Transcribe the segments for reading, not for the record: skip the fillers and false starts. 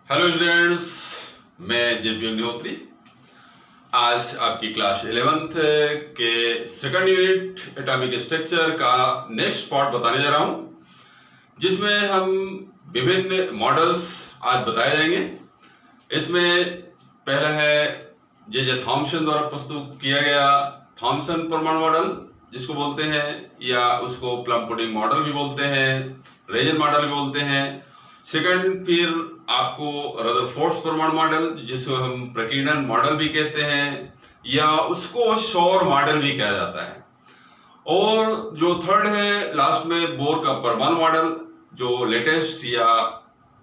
Hello students, मैं JP Agnihotri. आज आपकी क्लास 11th के सेकंड यूनिट एटॉमिक स्ट्रक्चर का नेक्स्ट पार्ट बताने जा रहा हूं, जिसमें हम विभिन्न मॉडल्स आज बताए जाएंगे। इसमें पहला है जे थॉम्सन द्वारा प्रस्तुत किया गया थॉम्सन परमाणु मॉडल, जिसको बोलते हैं या उसको प्लम पुडिंग मॉडल भी बोलते हैं, रेजन मॉडल भी बोलते हैं। सेकंड फिर आपको रदरफोर्ड परमाणु मॉडल, जिसको हम प्रकीर्णन मॉडल भी कहते हैं या उसको सौर मॉडल भी कहा जाता है। और जो थर्ड है लास्ट में बोर का परमाणु मॉडल, जो लेटेस्ट या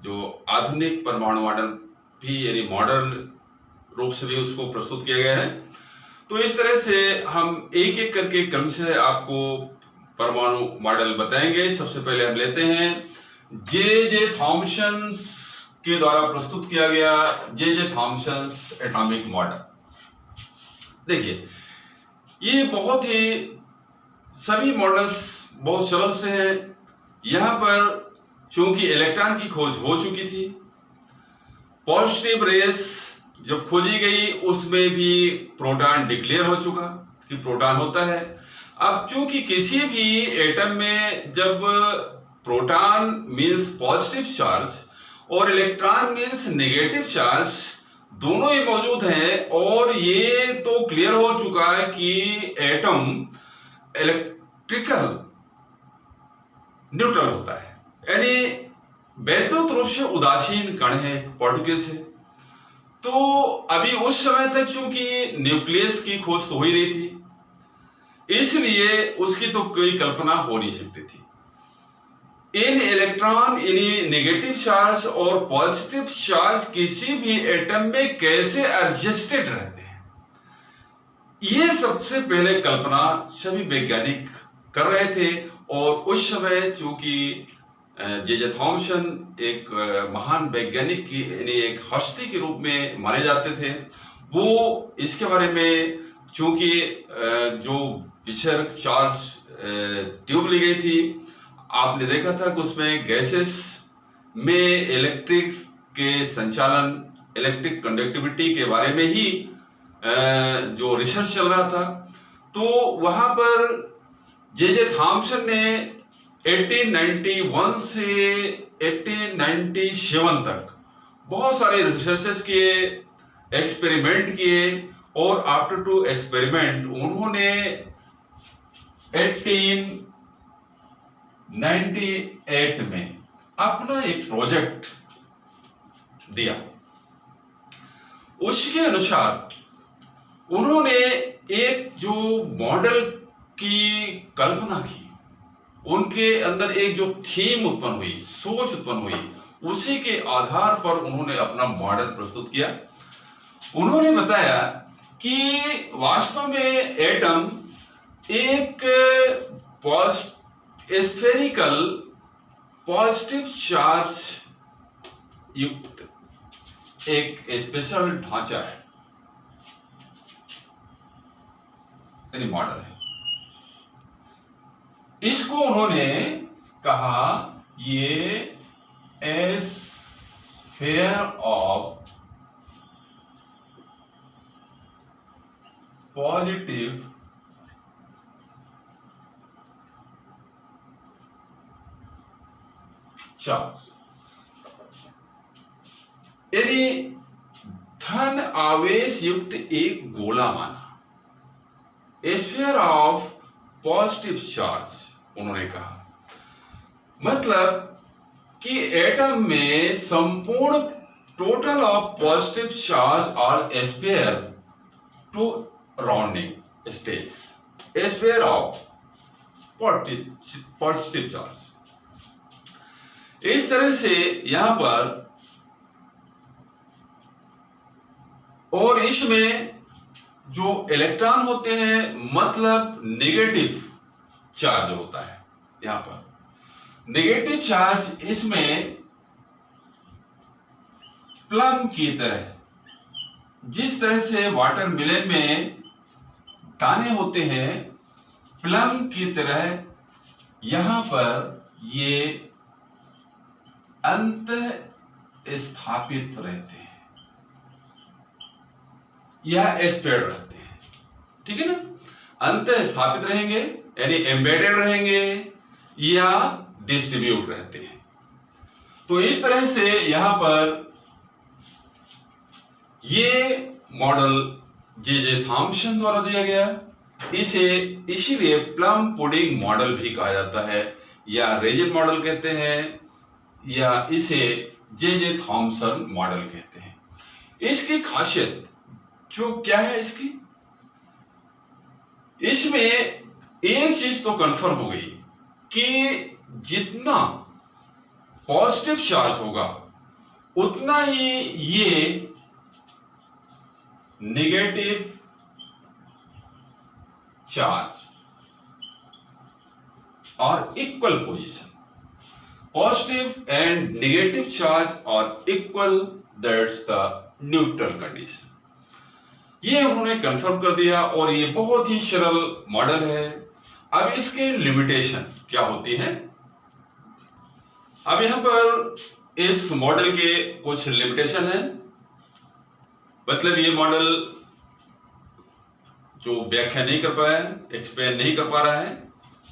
जो आधुनिक परमाणु मॉडल भी यानी मॉडर्न रूप से भी उसको प्रस्तुत किया गया है। तो इस तरह से हम एक एक करके क्रम से आपको परमाणु मॉडल बताएंगे। सबसे पहले हम लेते हैं जे थॉम्सन के द्वारा प्रस्तुत किया गया जे थॉम्सन एटॉमिक मॉडल। देखिए, ये बहुत ही सभी मॉडल्स बहुत सरल से हैं। यहां पर चूंकि इलेक्ट्रॉन की खोज हो चुकी थी, पॉजिटिव रेस जब खोजी गई उसमें भी प्रोटॉन डिक्लेयर हो चुका कि प्रोटॉन होता है। अब चूंकि किसी भी एटम में जब प्रोटॉन मीन्स पॉजिटिव चार्ज और इलेक्ट्रॉन मीन्स नेगेटिव चार्ज दोनों ही मौजूद हैं, और ये तो क्लियर हो चुका है कि एटम इलेक्ट्रिकल न्यूट्रल होता है, यानी वैद्युत रूप से उदासीन कण है पार्टिकल से। तो अभी उस समय तक चूंकि न्यूक्लियस की खोज तो हो ही रही थी, इसलिए उसकी तो कोई कल्पना हो नहीं सकती थी। इन इलेक्ट्रॉन यानी नेगेटिव चार्ज और पॉजिटिव चार्ज किसी भी एटम में कैसे एडजस्टेड रहते हैं, ये सबसे पहले कल्पना सभी वैज्ञानिक कर रहे थे। और उस समय चूंकि जे थॉम्सन एक महान वैज्ञानिक की यानी एक हस्ती के रूप में माने जाते थे, वो इसके बारे में चूंकि जो पिक्चर चार्ज ट्यूब ली गई थी, आपने देखा था कि उसमें गैसेस में इलेक्ट्रिक के संचालन, इलेक्ट्रिक कंडक्टिविटी के बारे में ही जो रिसर्च चल रहा था। तो वहां पर जे थॉम्सन ने 1891 से 1897 तक बहुत सारे रिसर्चेस किए, एक्सपेरिमेंट किए, और आफ्टर टू एक्सपेरिमेंट उन्होंने 1898 में अपना एक प्रोजेक्ट दिया। उसके अनुसार उन्होंने एक जो मॉडल की कल्पना की, उनके अंदर एक जो थीम उत्पन्न हुई, सोच उत्पन्न हुई, उसी के आधार पर उन्होंने अपना मॉडल प्रस्तुत किया। उन्होंने बताया कि वास्तव में एटम एक स्फेरिकल पॉजिटिव चार्ज युक्त एक स्पेशल ढांचा है, यानी मॉडल है। इसको उन्होंने कहा ये स्फीयर ऑफ पॉजिटिव चार्ज, यानी धन आवेश युक्त एक गोला माना, स्फीयर ऑफ पॉजिटिव चार्ज उन्होंने कहा। मतलब कि एटम में संपूर्ण टोटल ऑफ पॉजिटिव चार्ज और sphere to rounding stage, sphere of positive charge. इस तरह से यहां पर, और इसमें जो इलेक्ट्रॉन होते हैं मतलब नेगेटिव चार्ज होता है। यहां पर नेगेटिव चार्ज इसमें प्लम की तरह, जिस तरह से वाटरमेलन में दाने होते हैं, प्लम की तरह यहां पर ये अंत स्थापित रहते हैं या एस्पेड रहते हैं, ठीक है ना। अंत स्थापित रहेंगे यानी एम्बेडेड रहेंगे या डिस्ट्रीब्यूट रहते हैं। तो इस तरह से यहां पर ये मॉडल जे थॉम्सन द्वारा दिया गया, इसे इसीलिए प्लम पुडिंग मॉडल भी कहा जाता है या रेजिन मॉडल कहते हैं या इसे जे थॉम्सन मॉडल कहते हैं। इसकी खासियत जो क्या है इसमें एक चीज तो कंफर्म हो गई कि जितना पॉजिटिव चार्ज होगा उतना ही ये नेगेटिव चार्ज और equal position, positive and negative charge और equal, that's the neutral condition. ये उन्होंने कंफर्म कर दिया और ये बहुत ही सरल मॉडल है। अब इसके लिमिटेशन क्या होती हैं? अब यहां पर इस मॉडल के कुछ लिमिटेशन है, मतलब ये मॉडल जो व्याख्या नहीं कर पाया है, एक्सप्लेन नहीं कर पा रहा है,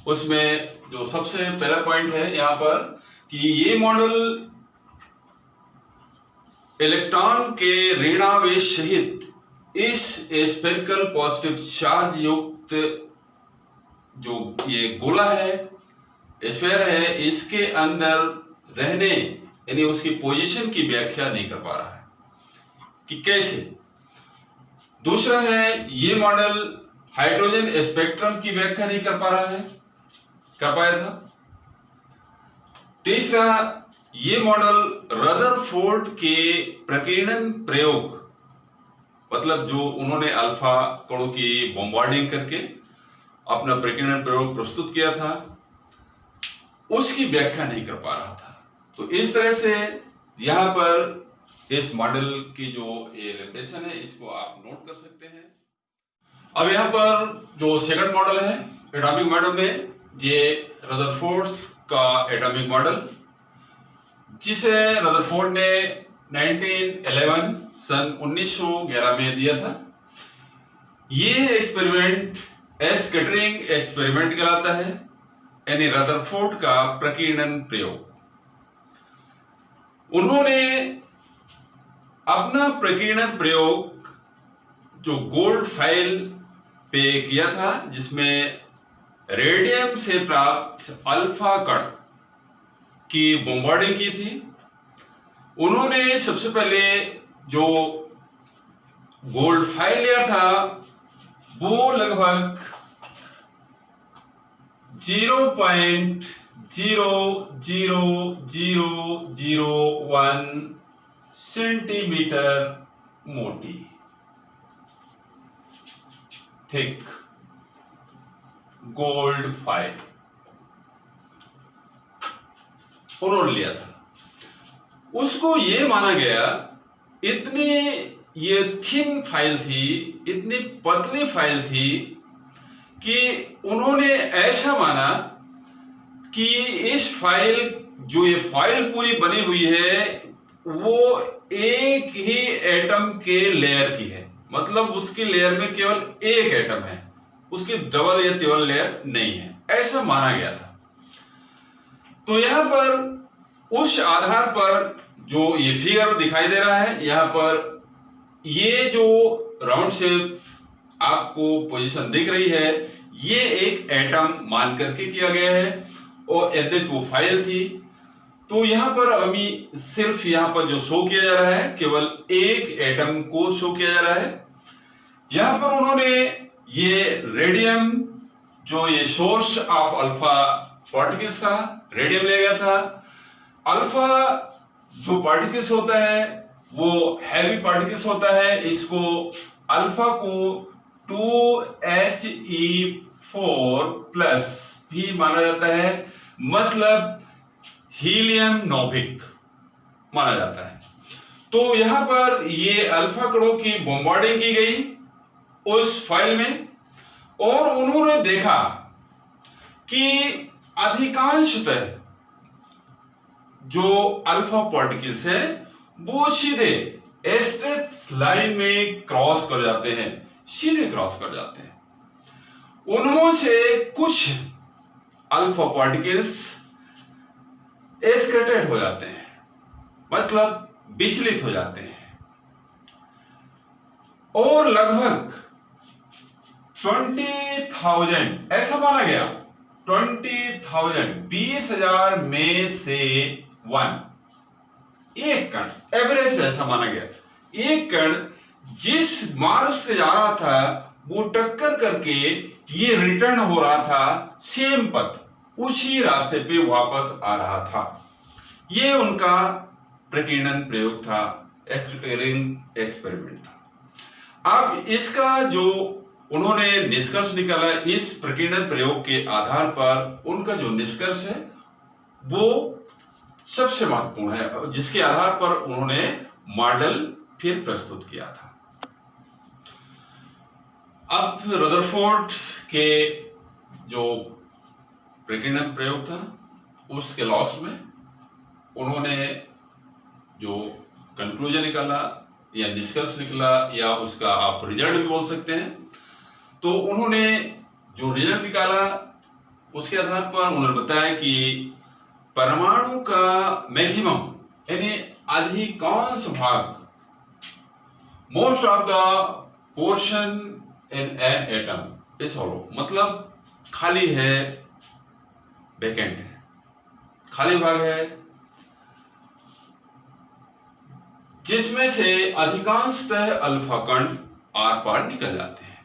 उसमें जो सबसे पहला पॉइंट है यहां पर कि ये मॉडल इलेक्ट्रॉन के ऋणावेश सहित इस स्फेरिकल पॉजिटिव चार्ज युक्त जो ये गोला है, स्फीयर है, इसके अंदर रहने यानी उसकी पोजीशन की व्याख्या नहीं कर पा रहा है कि कैसे। दूसरा है ये मॉडल हाइड्रोजन स्पेक्ट्रम की व्याख्या नहीं कर पा रहा है, कर पाया था। तीसरा ये मॉडल रदरफोर्ड के प्रकीर्णन प्रयोग, मतलब जो उन्होंने अल्फा कणों की बॉम्बार्डिंग करके अपना प्रकीर्णन प्रयोग प्रस्तुत किया था, उसकी व्याख्या नहीं कर पा रहा था। तो इस तरह से यहां पर इस मॉडल की जो ये लिमिटेशन है इसको आप नोट कर सकते हैं। अब यहां पर जो सेकंड मॉडल है एटॉमिक मॉडल में, ये रदरफोर्ड का एटॉमिक मॉडल, जिसे रदरफोर्ड ने 1911 सन 1911 में दिया था। ये एक्सपेरिमेंट स्कैटरिंग एक्सपेरिमेंट कहलाता है, यानी रदरफोर्ड का प्रकीर्णन प्रयोग। उन्होंने अपना प्रकीर्णन प्रयोग जो गोल्ड फाइल पे किया था, जिसमें रेडियम से प्राप्त अल्फा कण की बॉम्बार्डिंग की थी। उन्होंने सबसे पहले जो गोल्ड फाइल लिया था वो लगभग 0.00001 सेंटीमीटर मोटी थिक गोल्ड फाइल उन्होंने लिया था। उसको ये माना गया, इतनी ये थिन फाइल थी, इतनी पतली फाइल थी कि उन्होंने ऐसा माना कि इस फाइल जो ये फाइल पूरी बनी हुई है वो एक ही एटम के लेयर की है, मतलब उसकी लेयर में केवल एक एटम है, उसकी डबल या ट्रिपल लेयर नहीं है, ऐसा माना गया था। तो यहां पर उस आधार पर जो ये फिगर दिखाई दे रहा है, यहां पर ये जो राउंड शेप आपको पोजीशन दिख रही है, ये एक एटम मान करके किया गया है और यद्यपि वो फाइल थी। तो यहां पर अभी सिर्फ यहां पर जो शो किया जा रहा है केवल एक एटम को शो किया जा रहा है। यहां पर उन्होंने ये रेडियम जो ये सोर्स ऑफ अल्फा पार्टिकल्स था, रेडियम ले गया था। अल्फा जो पार्टिकल्स होता है वो हैवी पार्टिकल्स होता है, इसको अल्फा को 2He4+ भी माना जाता है, मतलब हीलियम नोविक माना जाता है। तो यहां पर ये अल्फा कणों की बॉम्बार्डिंग की गई उस फाइल में और उन्होंने देखा कि अधिकांशतः जो अल्फा पार्टिकल्स है वो सीधे स्ट्रेट लाइन में क्रॉस कर जाते हैं, सीधे क्रॉस कर जाते हैं। उनमें से कुछ अल्फा पार्टिकल्स एस्केटेड हो जाते हैं, मतलब विचलित हो जाते हैं, और लगभग 20,000 ऐसा माना गया, 20,000 में से एक कण, एवरेज ऐसा माना गया, एक कण जिस मार्ग से जा रहा था वो टक्कर करके ये रिटर्न हो रहा था सेम पथ, उसी रास्ते पे वापस आ रहा था। ये उनका प्रकीर्णन प्रयोग था, एक्सपेरिमेंट था। अब इसका जो उन्होंने निष्कर्ष निकाला, इस प्रकीर्णन प्रयोग के आधार पर उनका जो निष्कर्ष है वो सबसे महत्वपूर्ण है, जिसके आधार पर उन्होंने मॉडल फिर प्रस्तुत किया था। अब रदरफोर्ड के जो प्रकीर्णन प्रयोग था उसके लॉस में उन्होंने जो कंक्लूजन निकाला या निष्कर्ष निकला या उसका आप रिजल्ट भी बोल सकते हैं, तो उन्होंने जो रिजल्ट निकाला उसके आधार पर उन्होंने बताया कि परमाणु का मैक्सिमम यानी अधिकांश भाग, most of the portion in an atom is hollow, मतलब खाली है, वैकेंट है, खाली भाग है, जिसमें से अधिकांशतः अल्फा कण आर पार निकल जाते हैं।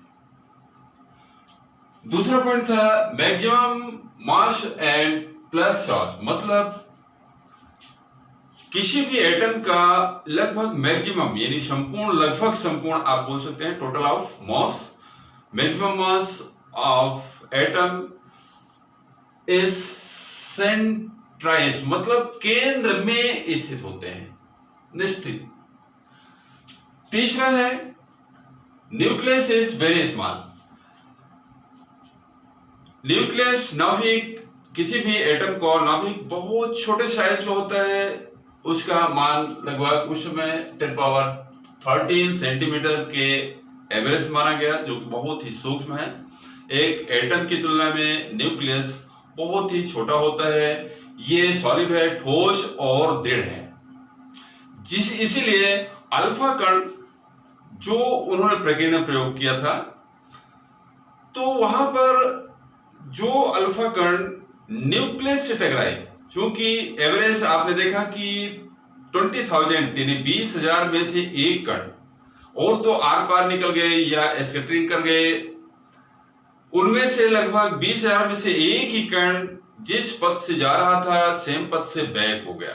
दूसरा पॉइंट था maximum mass and plus charge, मतलब किसी भी एटम का लगभग मैक्सिमम यानी संपूर्ण, लगभग संपूर्ण आप बोल सकते हैं, total of mass, maximum mass of atom is centralised, मतलब केंद्र में स्थित होते हैं, निश्चित। तीसरा है nucleus is very small, nucleus नाभिक, किसी भी एटम का नाभिक बहुत छोटे साइज का होता है, उसका मान लगभग उस समय 10⁻13 सेंटीमीटर के एवरेज माना गया, जो कि बहुत ही सूक्ष्म है। एक एटम की तुलना में न्यूक्लियस बहुत ही छोटा होता है, ये सॉलिड है, ठोस और दृढ़ है, इसीलिए अल्फा कण जो उन्होंने प्रकीर्णन प्रयोग किया था, तो वहां पर जो अल्फा कण न्यूक्लियस से टकराए, क्योंकि एवरेज आपने देखा कि 20,000 यानी 20,000 में से एक कण, और तो आर पार निकल गए या स्कैटरिंग कर गए, उनमें से लगभग 20,000 में से एक ही कण जिस पथ से जा रहा था सेम पथ से बैक हो गया।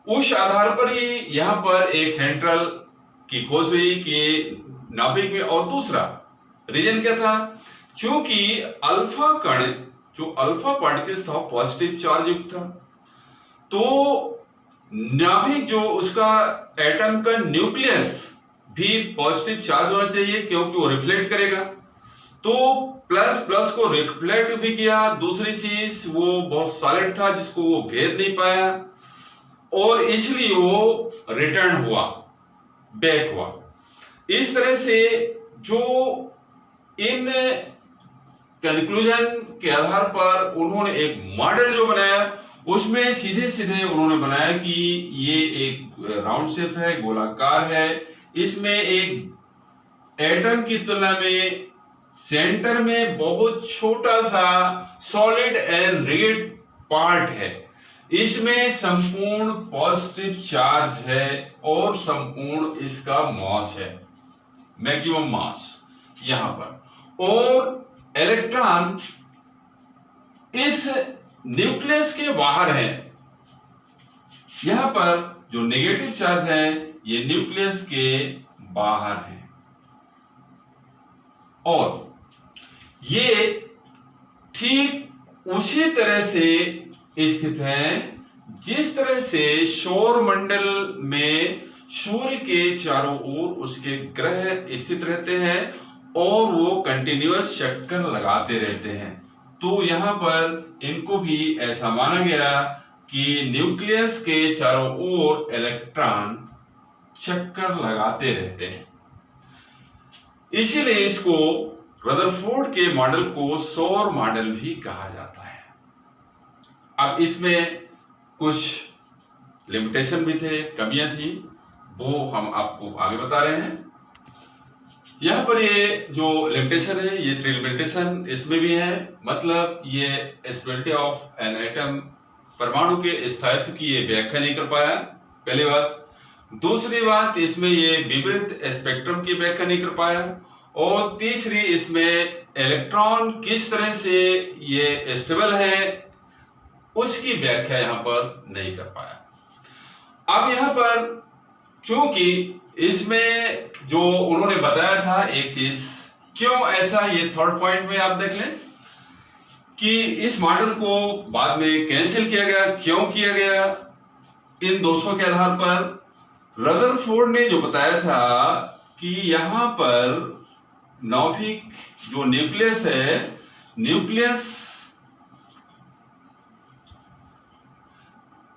उस आधार पर ही यहां पर एक सेंट्रल की खोज हुई कि नाभिक में, और दूसरा रीजन क्या था, क्योंकि अल्फा कण जो अल्फा पार्टिकल्स था पॉजिटिव चार्ज युक्त था, तो नाभिक जो उसका एटम का न्यूक्लियस भी पॉजिटिव चार्ज होना चाहिए, क्योंकि वो रिफ्लेक्ट करेगा, तो प्लस प्लस को रिफ्लेक्ट भी किया। दूसरी चीज वो बहुत सॉलिड था जिसको वो भेद नहीं पाया, और इसलिए वो रिटर्न हुआ, बैक हुआ। इस तरह से जो इन कंक्लूजन के आधार पर उन्होंने एक मॉडल जो बनाया, उसमें सीधे सीधे उन्होंने बनाया कि ये एक राउंड शेप है, गोलाकार है, इसमें एक एटम की तुलना में सेंटर में बहुत छोटा सा सॉलिड एंड रिजिड पार्ट है, इसमें संपूर्ण पॉजिटिव चार्ज है और संपूर्ण इसका मास है, मैक्सिमम मास यहां पर, और इलेक्ट्रॉन इस न्यूक्लियस के बाहर है। यहां पर जो नेगेटिव चार्ज है ये न्यूक्लियस के बाहर है, और ये ठीक उसी तरह से स्थित है जिस तरह से सौर मंडल में सूर्य के चारों ओर उसके ग्रह स्थित रहते हैं और वो कंटिन्यूअस चक्कर लगाते रहते हैं। तो यहां पर इनको भी ऐसा माना गया कि न्यूक्लियस के चारों ओर इलेक्ट्रॉन चक्कर लगाते रहते हैं, इसीलिए इसको रदरफोर्ड के मॉडल को सौर मॉडल भी कहा जाता है। अब इसमें कुछ लिमिटेशन भी थे, कमियां थी, वो हम आपको आगे बता रहे हैं। यहाँ पर ये जो लिमिटेशन है, ये 3 लिमिटेशन इसमें भी है, मतलब ये स्टेबिलिटी ऑफ एन एटम, परमाणु के स्थायित्व की ये व्याख्या नहीं कर पाया, पहली बात। दूसरी बात, इसमें ये विपरीत स्पेक्ट्रम की व्याख्या नहीं कर पाया, और तीसरी, इसमें इलेक्ट्रॉन किस तरह से ये स्टेबल है उसकी व्याख्या यहाँ पर नहीं कर पाया। अब यहाँ पर चूंकि इसमें जो उन्होंने बताया था एक चीज, क्यों ऐसा, ये 3rd पॉइंट में आप देख लें कि इस मॉडल को बाद में कैंसिल किया गया, क्यों किया गया, इन दोषों के आधार पर रदरफोर्ड ने जो बताया था कि यहां पर नाभिक जो न्यूक्लियस है, न्यूक्लियस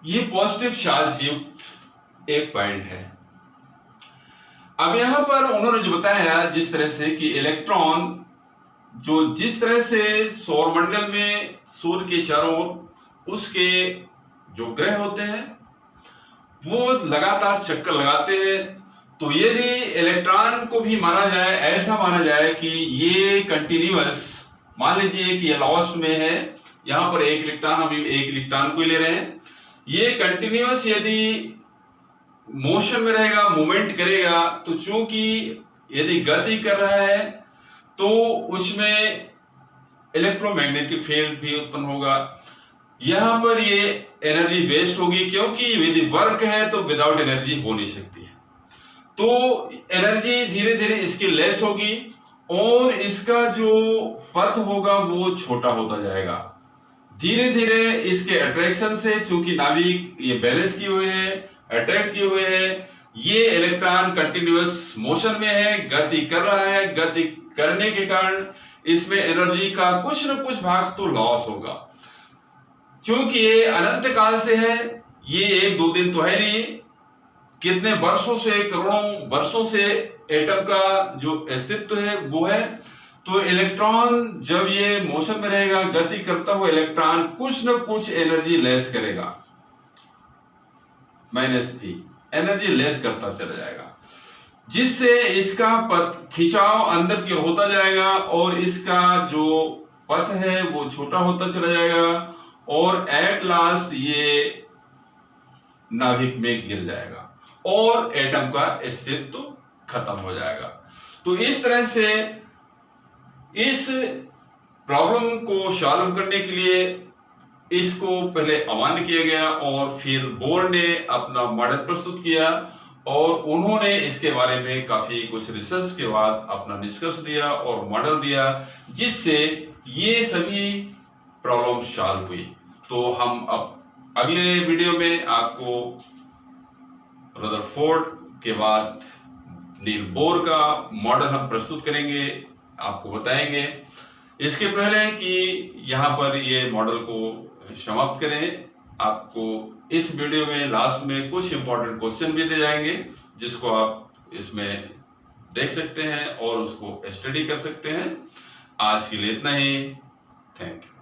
ये पॉजिटिव चार्ज युक्त एक पॉइंट है। अब यहां पर उन्होंने जो बताया जिस तरह से कि इलेक्ट्रॉन जो जिस तरह से सौरमंडल में सूर्य के चारों ओर उसके जो ग्रह होते हैं वो लगातार चक्कर लगाते हैं, तो यदि इलेक्ट्रॉन को भी माना जाए, ऐसा माना जाए कि ये कंटिन्यूअस, मान लीजिए कि ये लास्ट में है, यहां पर एक इलेक्ट्रॉन, हम एक इलेक्ट्रॉन को ले रहे हैं, ये कंटिन्यूअस यदि मोशन में रहेगा, मूवमेंट करेगा, तो चूंकि यदि गति कर रहा है तो उसमें इलेक्ट्रोमैग्नेटिक फील्ड भी उत्पन्न होगा। यहां पर ये एनर्जी वेस्ट होगी, क्योंकि यदि वर्क है तो विदाउट एनर्जी हो नहीं सकती है, तो एनर्जी धीरे धीरे इसकी लेस होगी और इसका जो पथ होगा वो छोटा होता जाएगा। धीरे धीरे इसके अट्रैक्शन से, चूंकि नाभिक ये बैलेंस किए हुए है, अट्रैक्ट किए हुए है, ये इलेक्ट्रॉन कंटिन्यूअस मोशन में है, गति कर रहा है, गति करने के कारण इसमें एनर्जी का कुछ न कुछ भाग तो लॉस होगा। चूंकि ये अनंत काल से है, ये 1-2 दिन तो है नहीं, कितने वर्षों से, करोड़ों वर्षों से एटम का जो अस्तित्व है वो है। तो इलेक्ट्रॉन जब ये मोशन में रहेगा, गति करता हुआ इलेक्ट्रॉन कुछ न कुछ एनर्जी लेस करेगा, -e एनर्जी लेस करता चला जाएगा, जिससे इसका पथ खिंचाव अंदर की ओर होता जाएगा और इसका जो पथ है वो छोटा होता चला जाएगा और एट लास्ट ये नाभिक में गिर जाएगा और एटम का अस्तित्व खत्म हो जाएगा। तो इस तरह से इस प्रॉब्लम को सॉल्व करने के लिए इसको पहले अमान्य किया गया और फिर बोर ने अपना मॉडल प्रस्तुत किया और उन्होंने इसके बारे में काफी कुछ रिसर्च के बाद अपना निष्कर्ष दिया और मॉडल दिया, जिससे ये सभी प्रॉब्लम सॉल्व हुई। तो हम अब अगले वीडियो में आपको रदरफोर्ड के बाद नील बोर का मॉडल हम प्रस्तुत करेंगे, आपको बताएंगे। इसके पहले कि यहाँ पर ये मॉडल को समाप्त करें, आपको इस वीडियो में लास्ट में कुछ इंपॉर्टेंट क्वेश्चन भी दिए जाएंगे, जिसको आप इसमें देख सकते हैं और उसको स्टडी कर सकते हैं। आज के लिए इतना ही, थैंक यू।